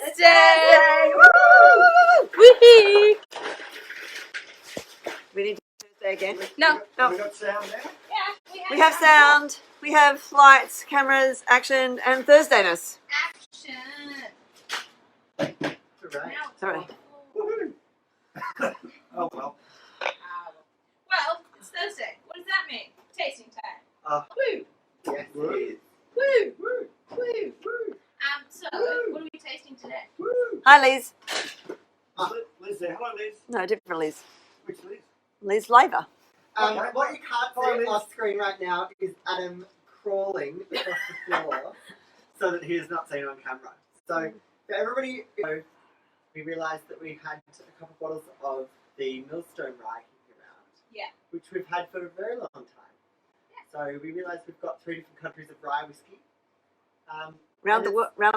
Thursday! Woo! Wee! We need to do Thursday again. No. We got sound now? Yeah, we have sound. We have lights, cameras, action, and Thursdayness. Action! Hooray. Sorry. Woohoo! Oh well. Well, it's Thursday. What does that mean? Tasting time. Woo! Yes, it is. Woo! Woo! Woo! Woo! So, what are we tasting today? Woo! Hi, Liz. Liz there. Hello, Liz. No, different Liz. Which Liz? Liz Laver. Okay. What you can't Hi, see Liz. off screen right now is Adam crawling across the floor so that he is not seen on camera. So, for everybody, we realised that we had a couple of bottles of the Millstone Rye kicking around. Yeah. Which we've had for a very long time. Yeah. So, we realised we've got 3 different countries of rye whiskey. Round the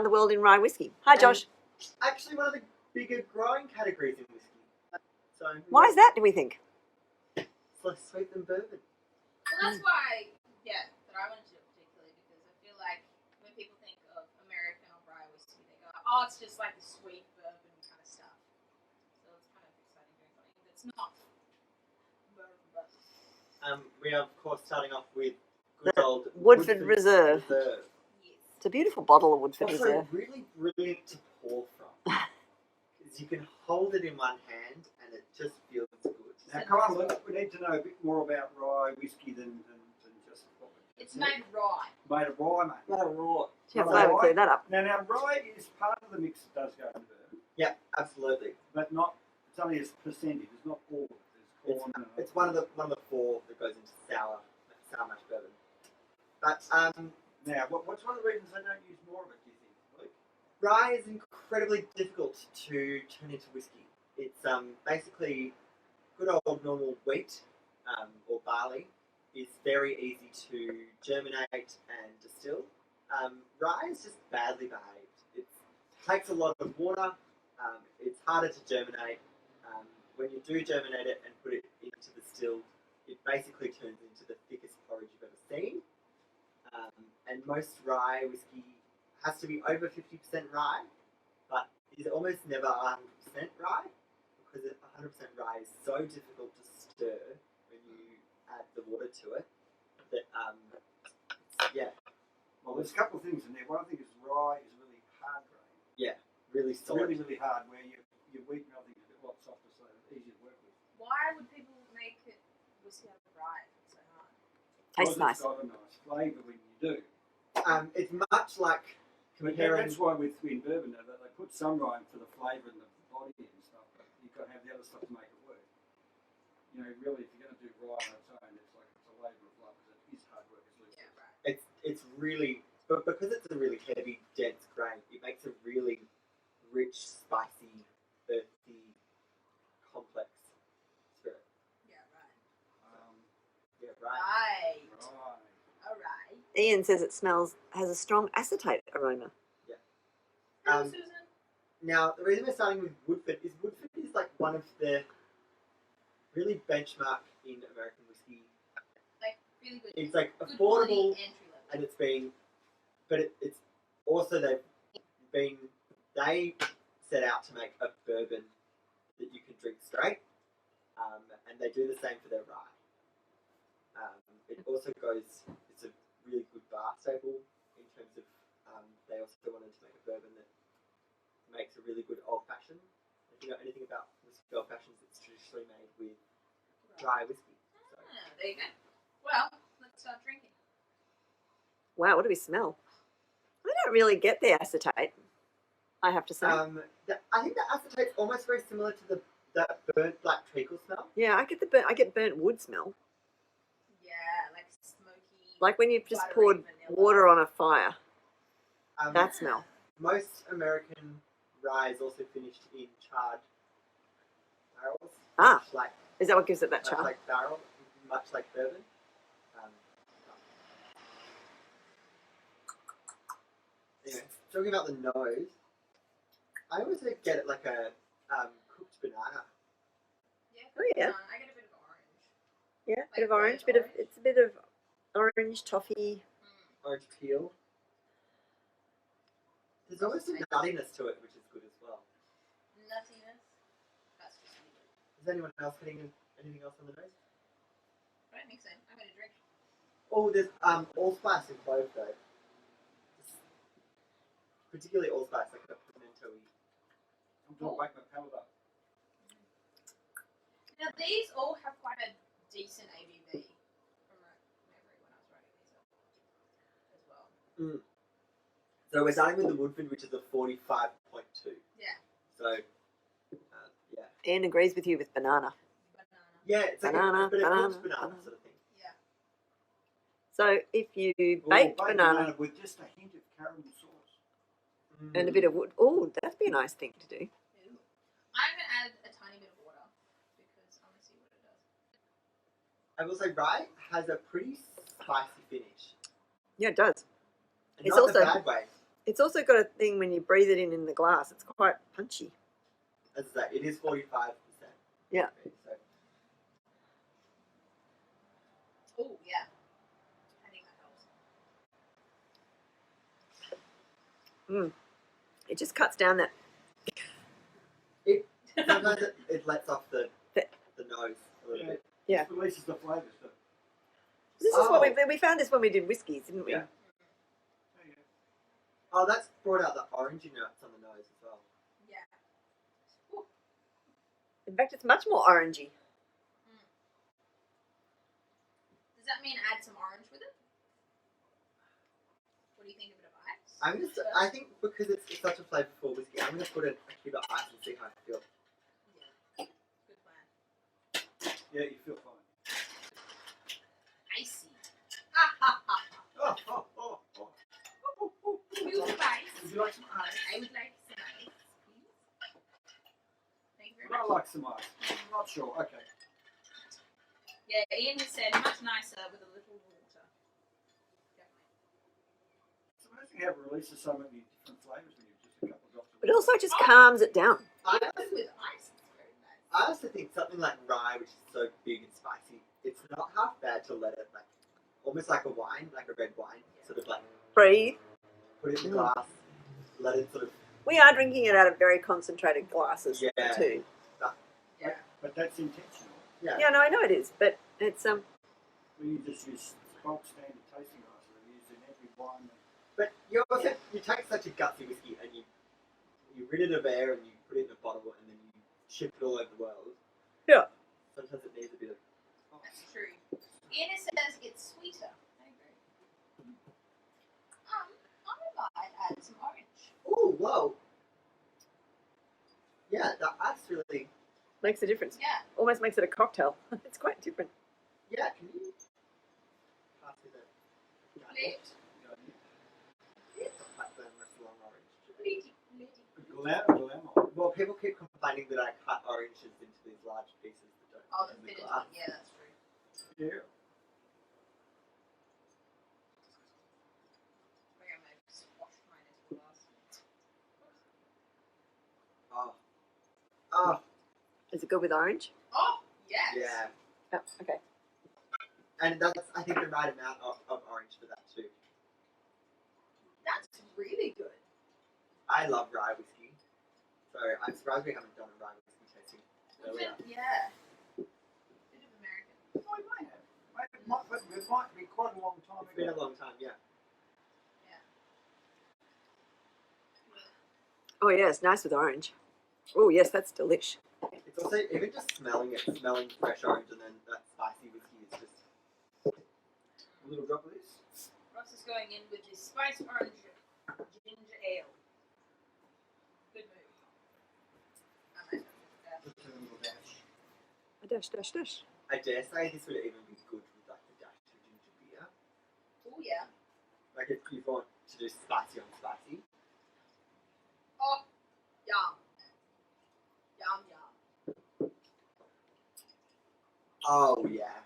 world in rye whiskey. Hi, Josh. Actually, one of the bigger growing categories in whiskey. So, Why is that, do we think? It's less sweet than bourbon. Well, that's why, that I wanted to do it particularly because I feel like when people think of American or rye whiskey, they go, oh, it's just like the sweet bourbon kind of stuff. So it's kind of exciting doing something that's not bourbon. We are, of course, starting off with good old Woodford Reserve. Yes. It's a beautiful bottle of Woodford Also, Reserve. really brilliant to pour from. Because you can hold it in one hand and it just feels good. Now, come on, look, we need to know a bit more about rye whiskey than just what we It's made rye. made of rye, mate. Not a raw. Yeah, Not glad we rye. cleared that up. Now, rye is part of the mix that does go into bourbon, Yeah, absolutely. but not. It's only a percentage. It's not all. There's corn. It's one of the 4 that goes into sour mash bourbon. But Now, what's one of the reasons they don't use more of it? Do you think, Luke? rye is incredibly difficult to turn into whiskey. It's basically good old normal wheat or barley is very easy to germinate and distill. Rye is just badly behaved. It takes a lot of water. It's harder to germinate. When you do germinate it and put it into the still, it basically turns into the thickest porridge you've ever seen. And most rye whiskey has to be over 50% rye, but is almost never 100% rye because 100% rye is so difficult to stir when you add the water to it that yeah. Well, there's a couple of things in there. One thing is rye is really hard grain. Yeah, really solid. Really, really hard. Where your wheat melting is a lot softer, so it's easier to work with. Why would people make it whiskey out of rye if it's so hard? Tastes nice. It's got a nice flavour when you do. It's much like comparing. That's why in bourbon they put some rye for the flavour and the body and stuff, but you've got to have the other stuff to make it work. You know, really, if you're going to do rye on its own, it's like it's a labour of love because it is hard work. Yeah, right. It's really, but because it's a really heavy, dense grain, it makes a really rich, spicy, earthy, complex spirit. Yeah, right. Yeah, right. Right. Right. Alright. Ian says it has a strong acetate aroma. Hello, Um, Susan. Now, the reason we're starting with Woodford is like one of the really benchmark in American whiskey. Like, really good. It's like Good quality affordable, entry level. and it's been, but it's also they set out to make a bourbon that you can drink straight, and they do the same for their rye. It also it's a really good bar staple in terms of, they also wanted to make a bourbon that makes a really good old fashioned. If you know anything about whiskey old fashions, it's traditionally made with dry whiskey. So. There you go. Well, let's start drinking. Wow, what do we smell? I don't really get the acetate, I have to say. I think the acetate's almost very similar to that burnt black treacle smell. Yeah, I get burnt wood smell. Yeah, like smoky. Like when you've just buttery poured vanilla. water on a fire. Um, That smell. Most American rye is also finished in charred barrels. Ah. Much like, Is that what gives it that much char? like barrel, much like bourbon. Anyway, talking about the nose, I always get it like a cooked banana. Yeah, Oh, yeah. I get a bit of orange. Yeah, Like bit of orange, burnt orange. it's a bit of orange toffee. Orange peel. There's always some nuttiness to it, which is good as well. Nuttiness. That's just me. Is anyone else getting anything else on the nose? I don't think so. I'm gonna drink. Oh, there's allspice and clove though. Particularly allspice, like a pimento-y. I'm going to wake my palate up. Now these all have quite a decent ABV from memory when I was writing these up as well. So we're starting with the Woodford, which is a 45.2. Yeah. So, yeah. Ian agrees with you with banana. Banana. Yeah, it's like Banana, a bit of banana, banana banana. sort of thing. Yeah. So if you Ooh, baked baked banana with just a hint of caramel sauce. and a bit of wood, oh, that'd be a nice thing to do. Ooh. I'm gonna add a tiny bit of water because I want to see what it does. I will say Rye has a pretty spicy finish. Yeah, it does. And It's not also- in a bad way. It's also got a thing when you breathe it in the glass. It's quite punchy. As I say, it is 45%. Yeah. So, Oh yeah. I think that helps. It just cuts down that. sometimes it lets off the nose a little bit. Yeah. It releases the flavours. So. This is what Oh. we found this when we did whiskies, didn't we? Yeah. There you go. Oh, that's brought out the orangey notes on the nose as well. Yeah. In fact, it's much more orangey. Does that mean add some orange with it? What do you think of a bit of ice? I think because it's such a flavorful whiskey, I'm going to put a cube of ice and see how I feel. Yeah. Good plan. Yeah, you feel fine. Icy. Ha ha ha. Oh, oh, oh, oh. You would ice. Would you like some ice? I would like some ice, please. Thank you very Would I much. like some ice? I'm not sure. Okay. Yeah, Ian has said much nicer with a little water. Definitely. It's amazing how it releases so many different flavours when you've just a couple of drops of But also water. just calms it down. Even with ice, it's very nice. I also think something like Rye, which is so big and spicy, it's not half bad to let it, like, almost like a wine, like a red wine, sort of like Breathe. put it in the glass, let it sort of, We are drinking it out of very concentrated glasses Yeah. too. Yeah. But that's intentional. yeah. Yeah, no, I know it is, but it's We just use bulk standard tasting ice that are used in every wine. But you also, you take such a gutsy whiskey and you rid it of air and you put it in a bottle and then you ship it all over the world. Yeah. Sometimes it needs a bit of, That's true. Ian says it's sweeter. I agree. I might add some orange. oh, whoa. Yeah, that's really, makes a difference. Yeah. Almost makes it a cocktail. It's quite different. yeah, can you pass me the Late. Not quite glamorous long orange. Lady. Glamour. Well, people keep complaining that I cut oranges into these large pieces that don't Oh, fit the in the fitted glass. one. Yeah, that's true. Yeah. I think I might have squashed mine into the glass. Oh. Oh, Is it good with orange? Oh, yes. yeah. Oh, okay. And that's, I think, the right amount of orange for that too. That's really good. I love rye whiskey. So I'm surprised we haven't done a rye whiskey tasting earlier. Yeah. Bit of American. Oh, we may have. It might be quite a long time It's been ago. a long time, yeah. Oh yeah, it's nice with orange. Oh yes, that's delish. It's also, even just smelling it, smelling fresh orange and then that spicy whiskey is just, A little drop of this. Ross is going in with the spice orange ginger ale. Good move. I might have to do Just a little dash. A dash, dash, dash. I dare say this would even be good with like the dash of ginger beer. that. Oh yeah. Like if you want to do spicy on spicy. Oh, yum. Yum yum. Oh yeah.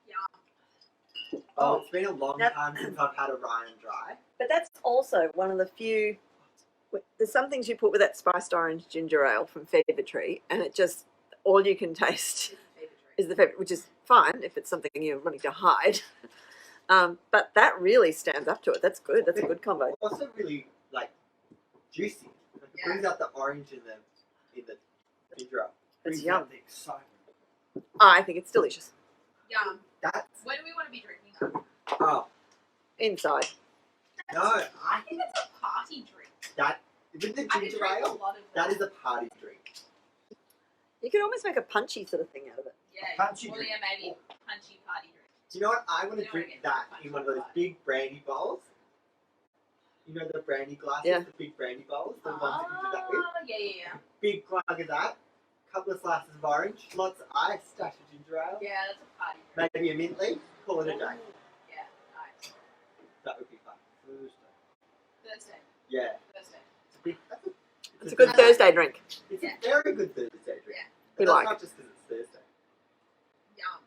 Yum. Oh, it's been a long That- time since I've had a rye and dry. But that's also one of the few. There's some things you put with that spiced orange ginger ale from Fever Tree, and it just all you can taste Favorite drink. is the favorite, which is fine if it's something you're wanting to hide. But that really stands up to it. That's good. That's a good combo. Also really like juicy. Like, it brings out the orange in the ginger ale. It's Brings yum. out the excitement. I think it's delicious. Yum. That's What do we want to be drinking though? oh Inside. no, I think it's a party drink. that with the I could ginger drink a ale, lot of that is a party drink. You could almost make a punchy sort of thing out of it. Yeah. Punchy Well, drink. yeah, maybe punchy party drink. Do you know what? I want You to don't wanna drink get that too in one of those much big brandy bowls. You know the brandy glasses, Yeah. the big brandy bowls, the ones that you do that with. Oh, yeah. Big glug of that, couple of slices of orange, lots of ice, dash of ginger ale, Yeah, that's a party drink. maybe a mint leaf, call it a day. Yeah, nice. That would be fun. Thursday. Yeah, Thursday. it's a big. It's a good Thursday drink. It's Yeah. a very good Thursday drink. Yeah. We But that's like. not just because it's Thursday. Yum.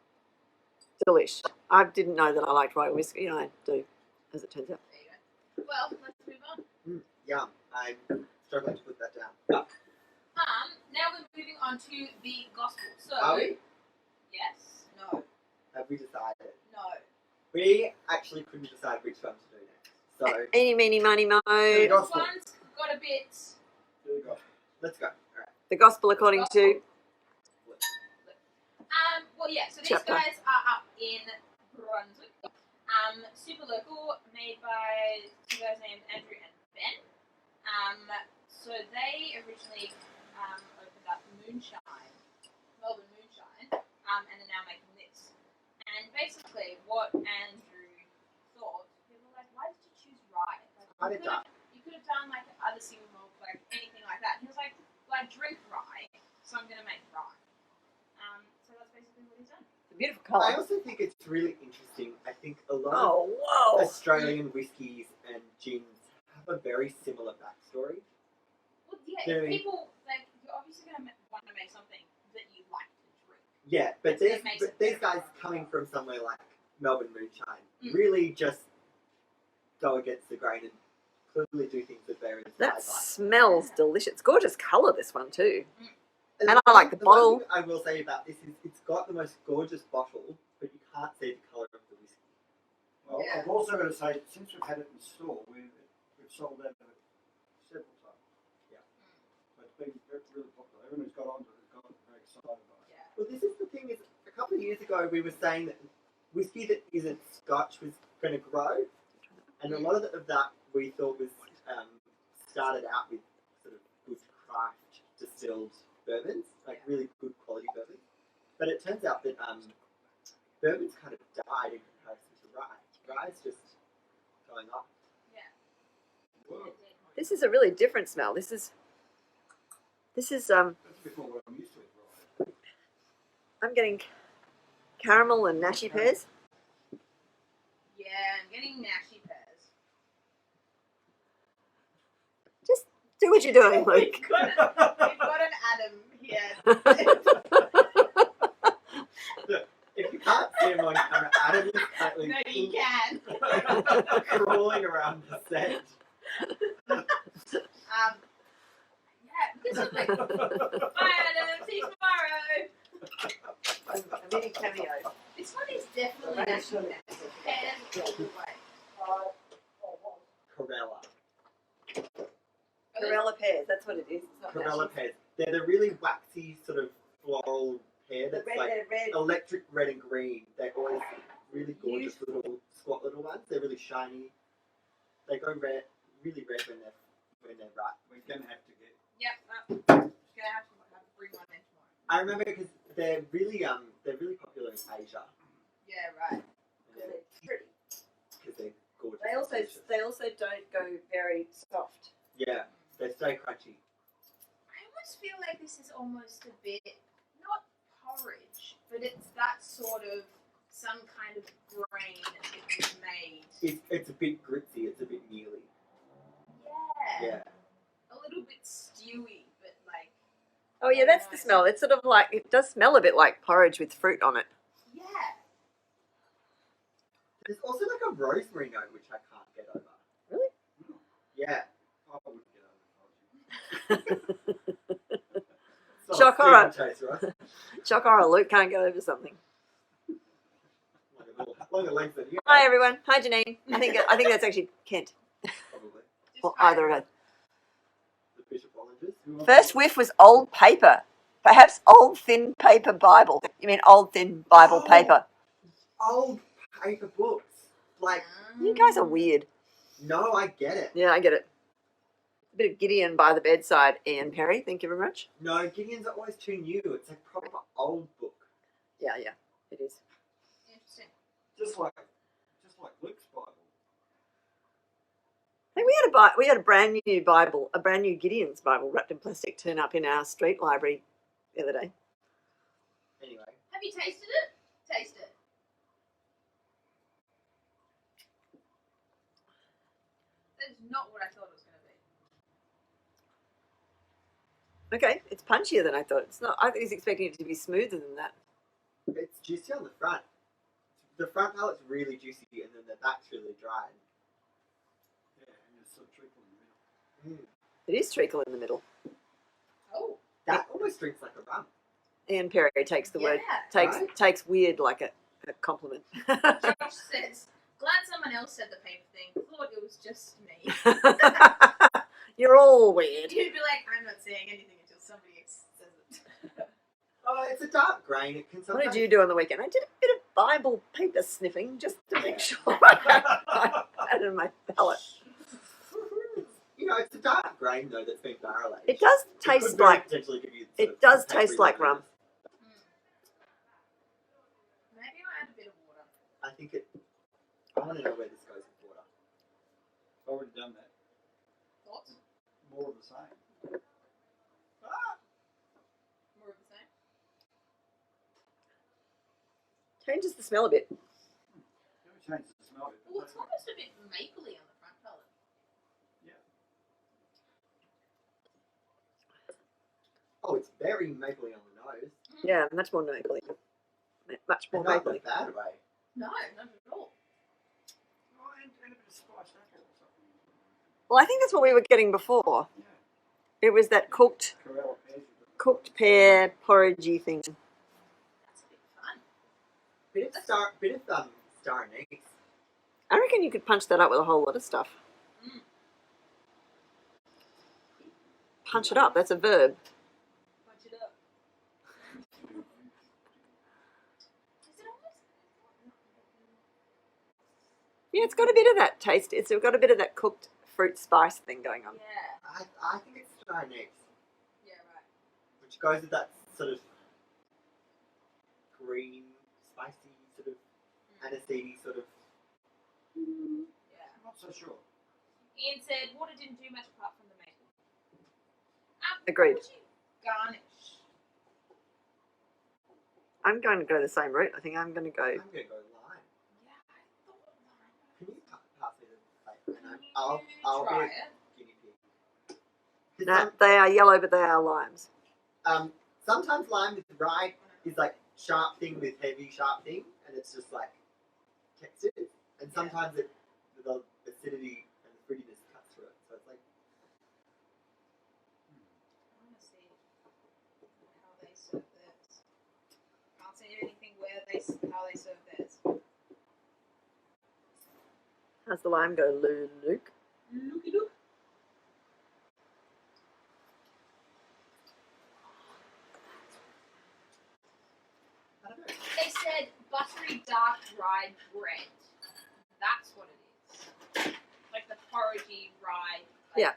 Delish. I didn't know that I liked rye whiskey. I do, as it turns out. There you go. Well, let's move on. Yum. I'm struggling to put that down. Now we're moving on to the gospel. So, Are we? yes, no, Have we decided? no. We actually couldn't decide which one to do next. So Eeny, meeny, miny, mo. There you This go. Gospel. one's got a bit. There you go. let's go. All right. The gospel according to. Well, yeah. So these Chapter. guys are up in Brunswick. Super local, made by two guys named Andrew and Ben. So they originally opened up Moonshine, Melbourne Moonshine, and are now making this. And basically, what Andrew thought, people were like, why did you choose rye? Why did that? You could have done like other single malt, like anything like that. And he was like, well, I drink rye, so I'm gonna make rye. So that's basically what he's done. It's a beautiful I colour. also think it's really interesting. I think a lot Oh, of whoa. Australian whiskies and gins have a very similar backstory. Well, yeah, Yeah. if people like, you're obviously gonna want to make something that you like to drink. Yeah, but That's what makes it these very guys rye. coming from somewhere like Melbourne Moonshine Mm. really just go against the grain and clearly do things that various That guys like. smells delicious. It's gorgeous colour, this one, too. And I like the one bottle. thing I will say about this is it's got the most gorgeous bottle, but you can't see the colour of the whiskey. Well, Yeah. I've also got to say, since we've had it in store, we've sold out of it several times. Yeah. But it's been really popular. Everyone who's got onto it has got very excited about it. Yeah. Well, this is the thing is, a couple of years ago we were saying that whiskey that isn't Scotch was going to grow, and a lot of that we thought was started out with sort of good craft distilled bourbons, like really good quality bourbons. But it turns out that bourbon's kind of died in comparison to rye. Rye's just going up. Yeah. Well, This is a really different smell. This is that's a bit more what I'm used to with rye. I'm getting caramel and nashy pears. Yeah, I'm getting nashy pears. Just do what you're doing, Luke. We've got an Adam here. If you can't see him on camera, Adam is currently No, you can. crawling around the set. Yeah, this is like, bye Adam, see you tomorrow. A mini cameo. This one is definitely nashy pears all the way. Corella. Corella pears, that's what it is. It's not Corella nashy. pears. They're the really waxy sort of floral pear The that's red, like red. electric red and green. They're always really gorgeous little squat little ones. They're really shiny. They go red, really red when they're ripe. We're going to have to get. Yep, gonna have to bring one in tomorrow. I remember because they're really popular in Asia. Yeah, right. They're pretty. Because they're gorgeous. They also delicious. they also don't go very soft. Yeah, they stay crunchy. I almost feel like this is almost a bit, not porridge, but it's that sort of, some kind of grain that is made. It's a bit gritty. It's a bit mealy. Yeah. Yeah. A little bit stewy, but like, Oh yeah, that's the smell. It's sort of like, it does smell a bit like porridge with fruit on it. yeah. There's also like a rosemary note which I can't get over. Really? Yeah. I wouldn't get over it. It's not Shock a horror. steeplechase, right? Chuck or Luke can't get over something. longer legs than you. Hi everyone. Hi Janine. I think that's actually Kent Probably. Just or try either it. of us. The Bishop Oranges. First whiff was old paper. Perhaps old thin paper Bible. You mean old thin Bible Oh. paper? Old paper books. Like, You guys are weird. no, I get it. Yeah, I get it. A bit of Gideon by the bedside, Ian Perry. Thank you very much. No, Gideon's are always too new. It's a proper old book. Yeah, it is. Interesting. Just like Luke's Bible. I think we had a brand new Bible, a brand new Gideon's Bible wrapped in plastic turn up in our street library the other day. Anyway. Have you tasted it? Taste it. That is not what I thought it was going to be. Okay, it's punchier than I thought. It's not. I was expecting it to be smoother than that. It's juicy on the front. The front palate's really juicy and then the back's really dry. Yeah, and it's sort of treacle in the middle. It is treacle in the middle. Oh. That almost drinks like a rum. Ian Perry takes the word Yeah. takes weird like a compliment. Josh says, glad someone else said the paper thing. Thought it was just me. You're all weird. You'd be like, I'm not saying anything until somebody else says it. Oh, it's a dark grain. It can What sometimes... did you do on the weekend? I did a bit of Bible paper sniffing just to make sure I had it in my palate. You know, it's a dark grain though that's been barrel aged. It does It could taste very like potentially give you sort it of does peppery taste like rum. bitterness. Maybe I'll add a bit of water. I think it. I want to know where this goes with water. I've already done that. Thoughts? More of the same. More of the same? Changes the smell a bit. Never changed the smell of it. Well, it's almost a bit mapley on the front palate. Oh, it's very mapley on the nose. Yeah, much more mapley. Much more And not in mapley. a bad way. No, not at all. Oh, and a bit of spiced apple or something. Well, I think that's what we were getting before. Yeah. It was that cooked Corella pears. pear porridgey thing. That's a bit fun. Bit of star anise. I reckon you could punch that up with a whole lot of stuff. Mm. Punch it up. That's a verb. Punch it up. Is it almost? Yeah, it's got a bit of that taste. It's got a bit of that cooked fruit spice thing going on. Yeah. I think it's star anise, Yeah, right. which goes with that sort of green, spicy, sort of aniseedy sort of. Yeah. I'm not so sure. Ian said water didn't do much apart from the maple. Agreed. What would you garnish? I'm going to go the same route. I think I'm going to go. I'm gonna go lime. Yeah, I thought lime. Can you pass me the plate? And Can I'll you be try a it. guinea pig. 'Cause No, they are yellow, but they are limes. sometimes lime with rye is like sharp thing with heavy sharp thing, and it's just like textured. And sometimes the acidity and the fruitiness cuts through it. So it's like I want to see how they serve theirs. Can't see anything how they serve theirs. How's the lime go, Luke? Looky look. I don't know. They said buttery dark rye bread. That's what it is. Like the porridgey rye. Like, Yeah.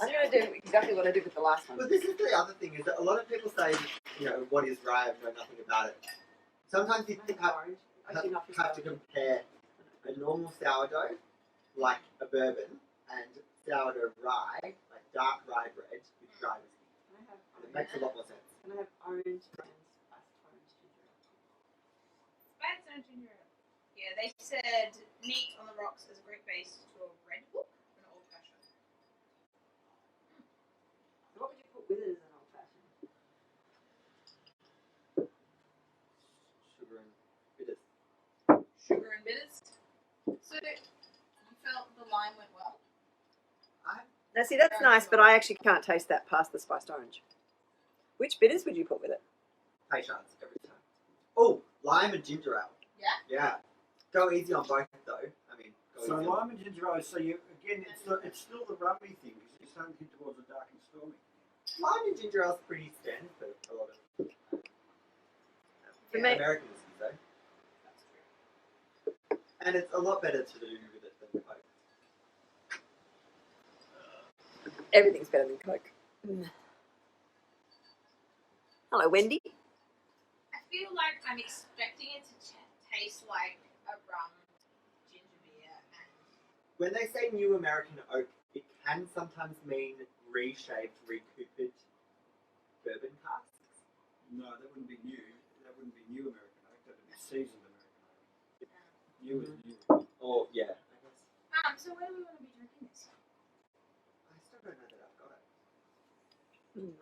I'm going to do exactly what I did with the last one. But this is the other thing is that a lot of people say, you know, what is rye? I know nothing about it. Sometimes you have to compare a normal sourdough, like a bourbon, and sourdough rye, like dark rye bread with dry whiskey. And it makes a lot more sense. Can I have orange and spiced orange ginger ale? Spiced orange ginger ale. Yeah, they said neat on the rocks as a great base to a red book and an old fashioned. What would you put with it as an old fashioned? Sugar and bitters. Sugar and bitters. So you felt the lime went well? Now, see, that's nice, but I actually can't taste that past the spiced orange. Which bitters would you put with it? Paychance every time. Oh, lime and ginger ale. Yeah? Yeah. Go easy on both though. I mean, go So easy on. lime and ginger ale. So you again, it's still the rummy thing because you're starting to get towards the dark and stormy. Lime and ginger ale's pretty standard for a lot of For me, American whiskies though. That's true. And it's a lot better to do with it than Coke. everything's better than Coke. Hello, Wendy. I feel like I'm expecting it to taste like a rum ginger beer, and When they say new American oak, it can sometimes mean reshaped, recoopered bourbon casks. No, that wouldn't be new. That wouldn't be new American oak. That would be seasoned American oak. New is new. Or, yeah, I guess. so where do we want to be drinking this? I still don't know that I've got it.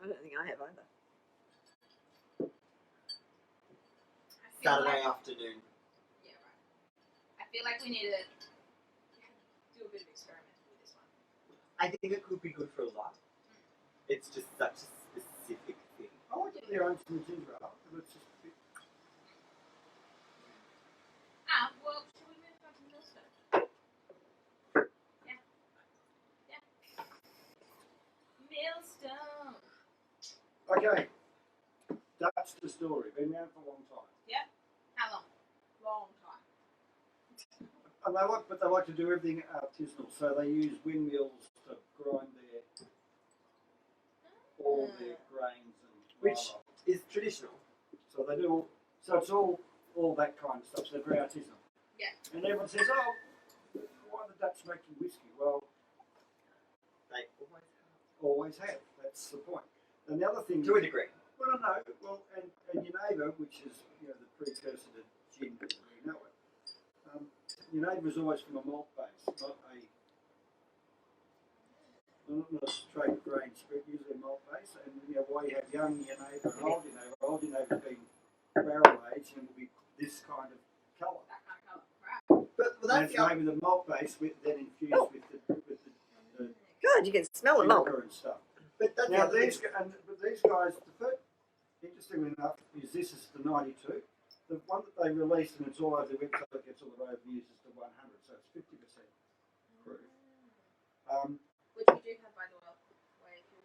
I don't think I have either. I feel Saturday like, afternoon. yeah, right. I feel like we need to do a bit of experimenting with this one. I think it could be good for a lot. It's just such a specific thing. I like to their own some ginger ale. But it's just a bit. Well, should we move on to Millstone? Yeah. Millstone. Okay. Dutch distillery. Been around for a long time. How long? Long time. And they like to do everything artisanal. So they use windmills to grind all their grains and Which flour. is traditional. So they do. So it's all that kind of stuff. So they're very artisanal. Yeah. And everyone says, "Oh, why are the Dutch making whiskey?" Well, They always have. That's the point. And the other thing. to a degree. Well, no. Well, and your neighbour, which is the precursor to gin as we know it. Your neighbour is always from a malt base, not a straight grain spirit, usually a malt base. And why you have young your neighbour and old your neighbour's been barrel aged and will be this kind of colour. That kind of colour. Right. But And that's it's the other. maybe the malt base then infused with the God, you can smell the malt. sugar and stuff. But that's the Now other thing. these guys, interestingly enough, is the 92. The one that they released and it's all over the website that gets all the reviews is the 100, so it's 50% proof. Which we do have, by the way.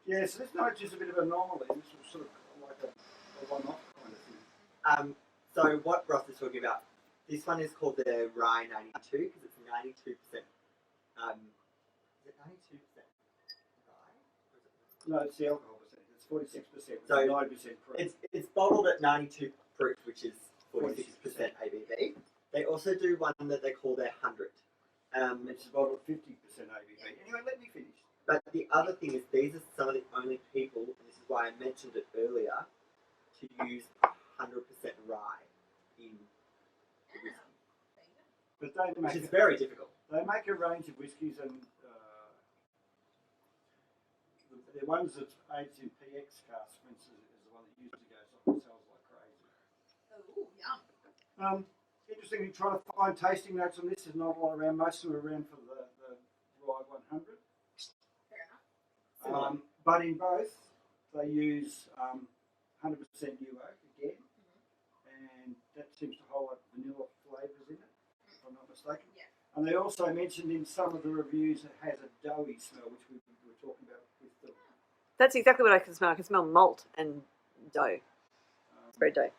Yeah, so this night's just a bit of an anomaly. This was sort of like a one-off kind of thing. So what Ross is talking about, this one is called the Rye 92 because it's 92%. Is it 92% rye? No, it's the alcohol percentage. It's 46%. So 90% proof. It's bottled at 92 proof, which is 46% ABV. They also do one that they call their 100. It's bottled at 50% ABV. Anyway, let me finish. But the other thing is these are some of the only people, and this is why I mentioned it earlier, to use 100% rye in the whiskey, But they which make is very difficult. They make a range of whiskies, and the ones that's aged in PX casks, for instance, is the one that usually goes off and sells like crazy. Oh, yum. Interestingly, trying to find tasting notes on this. There's not a lot around. Most of them are around for the Rye 100. Fair enough. But in both, they use 100% new oak again, and that seems to hold up vanilla flavours in it, if I'm not mistaken. Yeah. And they also mentioned in some of the reviews it has a doughy smell, which we were talking about with the. That's exactly what I can smell. I can smell malt and dough. It's very dough.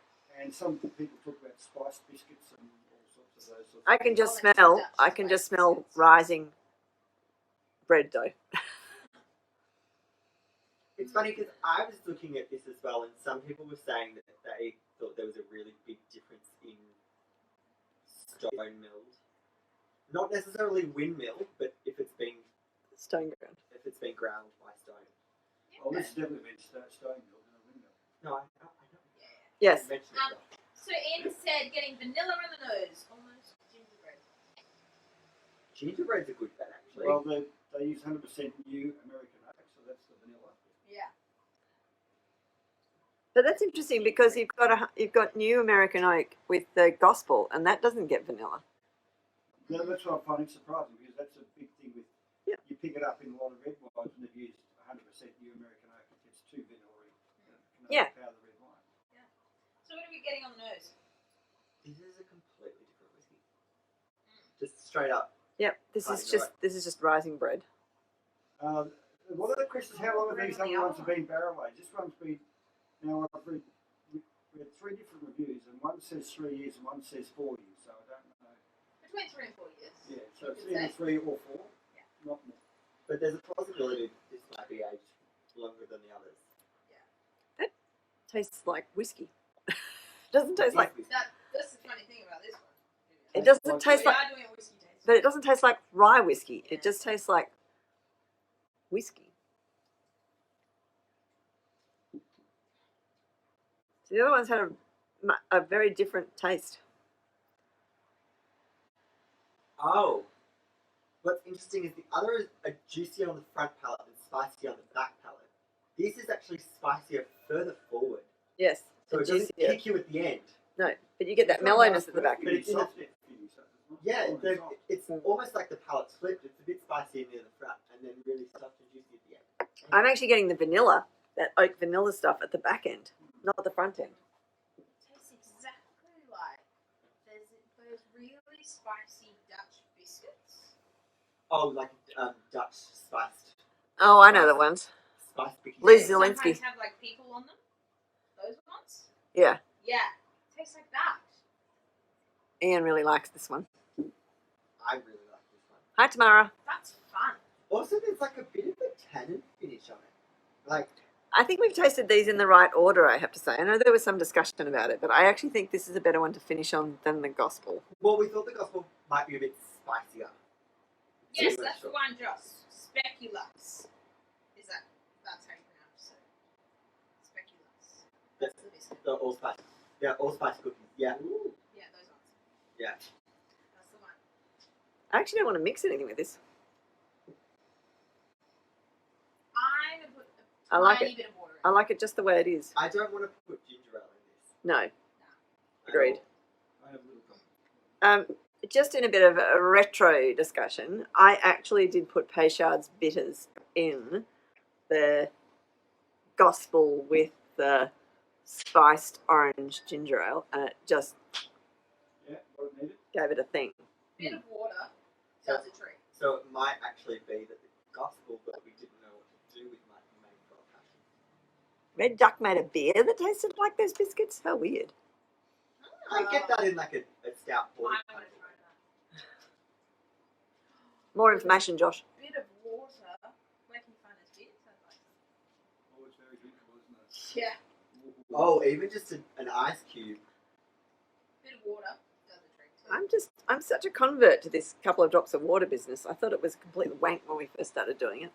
And some people talk about spiced biscuits and all sorts of those sorts I of can things. just smell. I can just smell rising bread dough. It's funny because I was looking at this as well, and some people were saying that they thought there was a really big difference in stone milled, not necessarily windmill, but if it's been Stone ground. ground by stone. Well, this has definitely been stone milled in a windmill. No, I know. Yes. I mentioned it. So Ian said getting vanilla in the nose, almost gingerbread. Gingerbread's a good bet, actually. Well, they use 100% new American oak, so that's the vanilla. Yeah. But that's interesting because you've got new American oak with the Gospel, and that doesn't get vanilla. No, that's what I'm finding surprising because that's a big thing with. Yeah. You pick it up in a lot of red wines and they've used 100% new American oak. It gets too vanilla-y. Yeah. Overpower the red wine. So what are we getting on the nose? This is a completely different whiskey. Just straight up. Yep. This is just rising bread. One of the questions, how long have these other ones have been barrel aged? This one's been, now I've read, we had 3 different reviews, and one says 3 years and one says 4 years, so I don't know. Between 3 and 4 years. Yeah, so it's either 3 or 4, Yeah. not more. But there's a possibility this might be aged longer than the others. Tastes like whiskey. Doesn't taste like. That's the funny thing about this one. It doesn't taste We like. are doing a whiskey taste. But it doesn't taste like rye whiskey. It just tastes like whiskey. So the other ones had a very different taste. Oh. What's interesting is the other is a juicier on the front palate and spicier on the back palate. This is actually spicier further forward. Yes. So it doesn't juicier. kick you at the end. No, but you get that mellowness at the back. But it's soft. Yeah, it's almost like the palate split. It's a bit spicy near the front and then really soft and juicy at the end. I'm actually getting the vanilla, that oak vanilla stuff at the back end, not the front end. It tastes exactly like those really spicy Dutch biscuits. Oh, like Dutch spiced. Oh, I know the ones. Spiced cookies. Liz They Zielinski. sometimes have like people on them. Those ones. Yeah, Yeah, tastes like that. Ian really likes this one. I really like this one. Hi, Tamara. That's fun. Also, there's like a bit of a tannin finish on it. Like, I think we've tasted these in the right order, I have to say. I know there was some discussion about it, but I actually think this is a better one to finish on than the Gospel. well, we thought the Gospel might be a bit spicier. Yes, So that's the one, Joss. Speculus. That's how you pronounce it. Speculus. That's the biscuit. The allspice. Yeah, allspice cookies. Yeah. Yeah, those ones. Yeah. That's the one. I actually don't want to mix anything with this. I'm gonna put a I like tiny it. bit of water in. I like it just the way it is. I don't want to put ginger ale in this. No, at agreed. all. I have a little problem. Just in a bit of a retro discussion, I actually did put Peychaud's bitters in the Gospel with the spiced orange ginger ale, and it just Yeah, what it needed. gave it a thing. Bit of water does a trick. So it might actually be that the Gospel that we didn't know what to do with might be made for passion. Red Duck made a beer that tasted like those biscuits. How weird. I get that in like a stout I'm boy. gonna try that. More information, Josh. Bit of water. Where can you find those beers? I'd like some. Oh, it's very drinkable, isn't it? Yeah. Oh, even just an ice cube. Bit of water does a trick too. I'm such a convert to this couple of drops of water business. I thought it was complete wank when we first started doing it.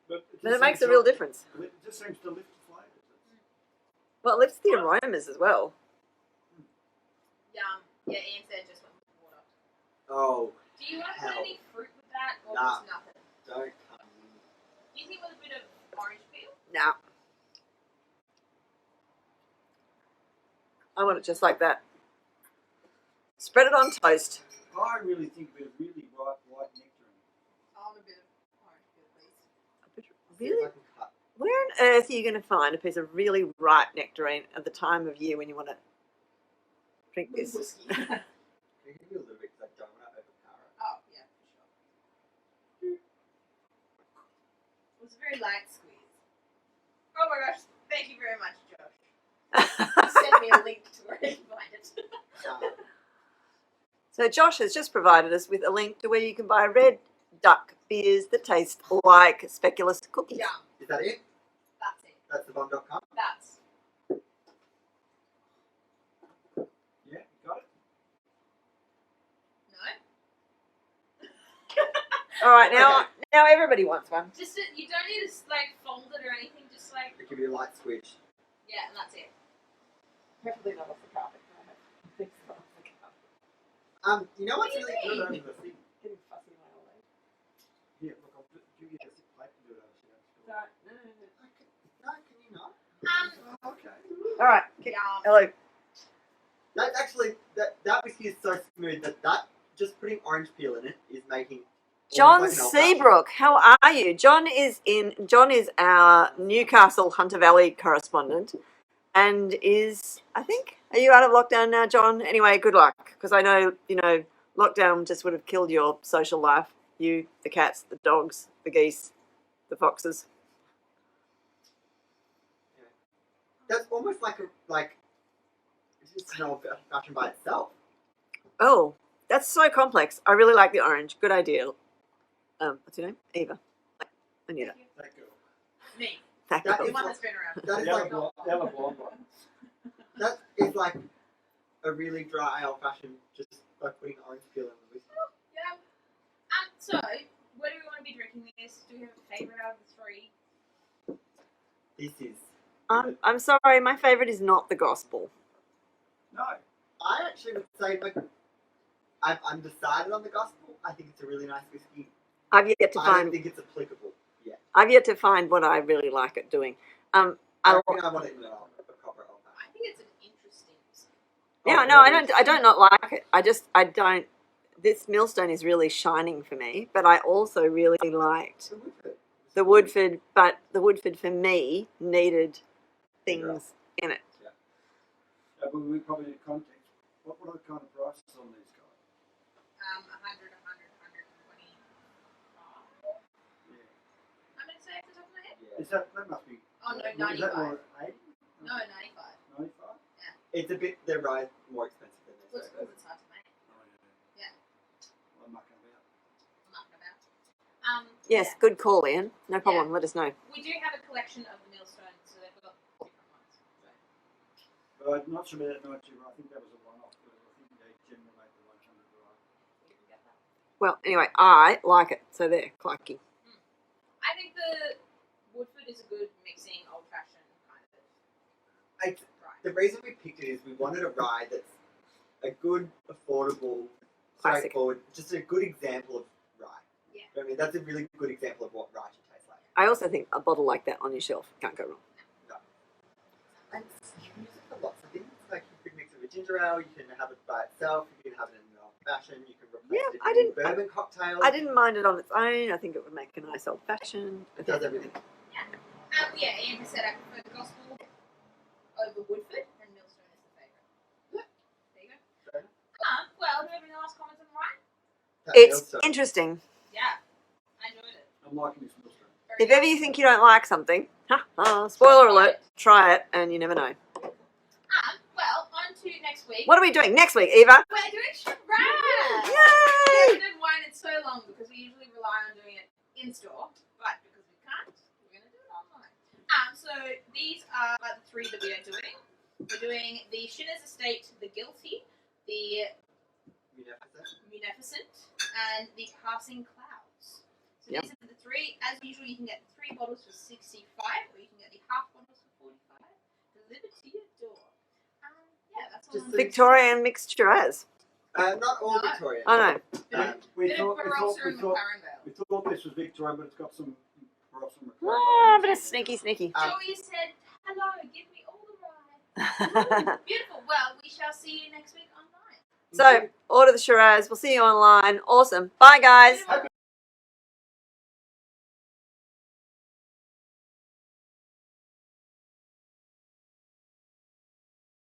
But But it makes a real difference. It just seems to lift the flavours. Well, it lifts the aromas as well. Yum. Yeah, Ian said just went with water. Oh, Do you want to put Hell. any fruit with that or Nah. just nothing? don't come in. Do you think with a bit of orange peel? Nah. I want it just like that. Spread it on toast. I really think we're really ripe white nectarine. I want a bit of orange peel, please. See if Really? I can cut. Where on earth are you going to find a piece of really ripe nectarine at the time of year when you want to drink this? Whiskey. Can you give me a little bit because I don't want to overpower it. Oh, yeah, for sure. It was a very light squeeze. Oh my gosh, thank you very much, Josh. Send me a link to where you can find it. So Josh has just provided us with a link to where you can buy Red Duck beers that taste like speculous cookies. Yum. Is that it? That's it. That's the bomb.com? That's. Yeah, you got it? No? All right, now everybody wants one. Just, you don't need to, like, fold it or anything, just, like, It give you a light switch. yeah, and that's it. Preferably not off the carpet. You know what's What do really you good? mean? Under the thing. Getting fussy in my old age. Here, look, I'll give you a plate to do it over here. Sorry, no. No, can you not? Oh, okay. All right, Yum. hello. That's actually that whiskey is so smooth that just putting orange peel in it is making. John almost like an old-fashioned. Seabrook, how are you? John is our Newcastle Hunter Valley correspondent, and are you out of lockdown now, John? Anyway, good luck, because I know Lockdown just would have killed your social life. You, the cats, the dogs, the geese, the foxes. That's almost like it's an old fashioned by itself. Oh, that's so complex. I really like the orange. Good idea. What's your name? Eva. I knew that. That girl. Me. That That girl. The is one what- that's been around. That is The other like blonde, the other blonde one. that is like a really dry old fashioned, just like putting orange peel in the whiskey. Yeah. So, what do we want to be drinking this? Do we have a favourite out of the three? This is. I'm sorry, my favourite is not the Gospel. No. I actually would say like I'm undecided on the Gospel. I think it's a really nice whiskey. I've yet to I don't find. think it's applicable. Yeah. I've yet to find what I really like it doing. I I, reckon I want it in a proper old I think it's an interesting. yeah, no, I don't not like it. I don't. This Millstone is really shining for me, but I also really liked the Woodford. But the Woodford for me needed things in it. But we probably need context. What are the kind of prices on these guys? 100, 100, 120. Yeah. I'm going to say off the top of my head. Yeah. Is that must be? Oh, no, Is that 95. more 80? No, 95. 95? It's a bit. They're right more expensive than this. What's because it's hard to make. Oh, Yeah. Well, I'm mucking about. I'm not about. Yes, Yeah. good call, Ian. No problem. Let us know. We do have a collection of the Millstone, so they've got different ones. So. But I'm not sure about that 90, I think that was a one-off. But I think they generally make the 100 right. We can get that. Well, anyway, I like it. So there, Clarky. I think the Woodford is a good mixing, old-fashioned kind of It's, rye. the reason we picked it is we wanted a rye that's a good, affordable, Classic. straightforward, just a good example of rye. Yeah. I mean, that's a really good example of what rye should taste like. I also think a bottle like that on your shelf can't go wrong. And you can use it for lots of things. Like you could mix it with ginger ale, you can have it by itself, you can have it in an old fashioned, you can replace Yeah, it I in didn't- bourbon cocktails. I didn't mind it on its own. I think it would make a nice old fashioned. It does everything. Yeah, Ian said I prefer the Gospel over Woodford, and Millstone is the favourite. Yeah. There you go. Fair enough. Well, do we have any last comments on rye? That It's Millstone. interesting. Yeah, I enjoyed it. I'm liking this Millstone. Very If ever you think you don't like something, spoiler alert, try it and you never know. Well, on to next week. What are we doing next week, Eva? We're doing Shiraz! Yay! We haven't done wine in so long because we usually rely on doing it in store, but because we can't, we're going to do it online. So these are the three that we are doing. We're doing the Shiraz Estate, the Guilty, the Munificent, and the Passing Clouds. So Yep. these are the three. As usual, you can get 3 bottles for 65, or you can get the half bottles for 45. Delivered to your door. Yeah, that's all. Just I'm the- doing. Victorian mixed Shiraz. Not all No. Victorian. Oh no. Bit of Barossa and McLaren Vale. we thought this was Victorian, but it's got some Barossa and Ah, but it's sneaky, sneaky. Joey said, "Hello, give me all the rye." Beautiful. Well, we shall see you next week online. So, order the Shiraz. We'll see you online. Awesome. Bye, guys. Bye.